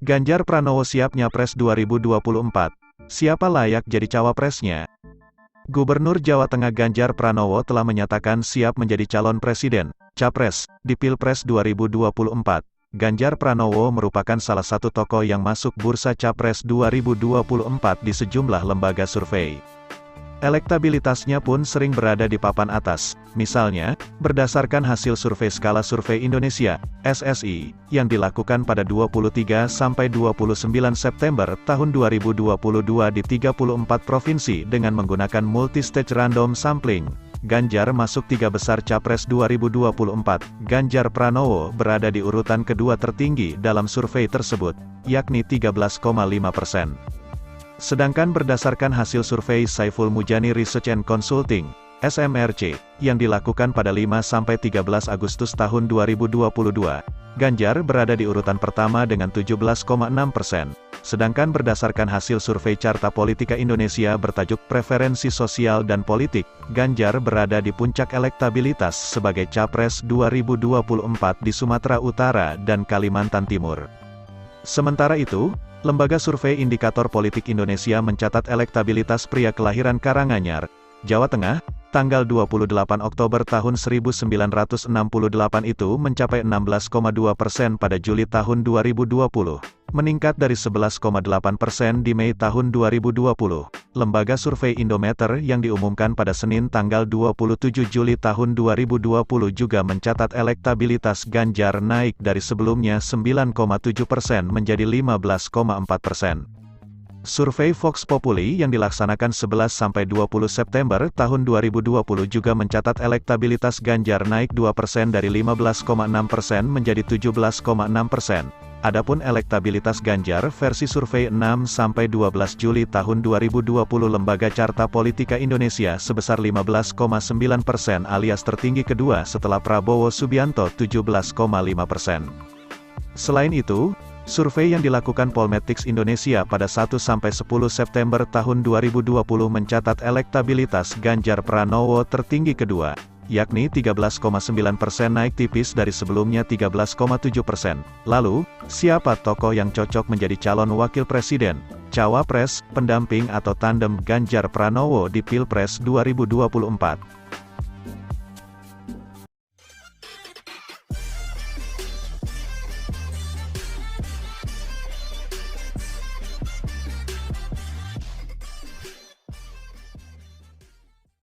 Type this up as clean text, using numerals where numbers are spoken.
Ganjar Pranowo siap nyapres 2024. Siapa layak jadi cawapresnya? Gubernur Jawa Tengah Ganjar Pranowo telah menyatakan siap menjadi calon presiden, capres, di Pilpres 2024. Ganjar Pranowo merupakan salah satu tokoh yang masuk bursa capres 2024 di sejumlah lembaga survei. Elektabilitasnya pun sering berada di papan atas, misalnya, berdasarkan hasil survei Skala Survei Indonesia, SSI, yang dilakukan pada 23–29 September tahun 2022 di 34 provinsi dengan menggunakan multi-stage random sampling. Ganjar masuk 3 besar Capres 2024, Ganjar Pranowo berada di urutan kedua tertinggi dalam survei tersebut, yakni 13,5%. Sedangkan berdasarkan hasil survei Saiful Mujani Research and Consulting, SMRC, yang dilakukan pada 5–13 Agustus tahun 2022, Ganjar berada di urutan pertama dengan 17,6%. Sedangkan berdasarkan hasil survei Carta Politika Indonesia bertajuk Preferensi Sosial dan Politik, Ganjar berada di puncak elektabilitas sebagai Capres 2024 di Sumatera Utara dan Kalimantan Timur. Sementara itu, Lembaga Survei Indikator Politik Indonesia mencatat elektabilitas pria kelahiran Karanganyar, Jawa Tengah, tanggal 28 Oktober tahun 1968 itu mencapai 16,2% pada Juli tahun 2020, meningkat dari 11,8% di Mei tahun 2020. Lembaga Survei Indometer yang diumumkan pada Senin tanggal 27 Juli tahun 2020 juga mencatat elektabilitas Ganjar naik dari sebelumnya 9,7% menjadi 15,4%. Survei Vox Populi yang dilaksanakan 11–20 September tahun 2020 juga mencatat elektabilitas Ganjar naik 2% dari 15,6% menjadi 17,6%. Adapun elektabilitas Ganjar versi survei 6–12 Juli tahun 2020 Lembaga Carta Politika Indonesia sebesar 15,9% alias tertinggi kedua setelah Prabowo Subianto 17,5%. Selain itu, survei yang dilakukan Polmetrics Indonesia pada 1–10 September tahun 2020 mencatat elektabilitas Ganjar Pranowo tertinggi kedua, yakni 13,9% naik tipis dari sebelumnya 13,7%. Lalu, siapa tokoh yang cocok menjadi calon wakil presiden, cawapres, pendamping atau tandem Ganjar Pranowo di Pilpres 2024?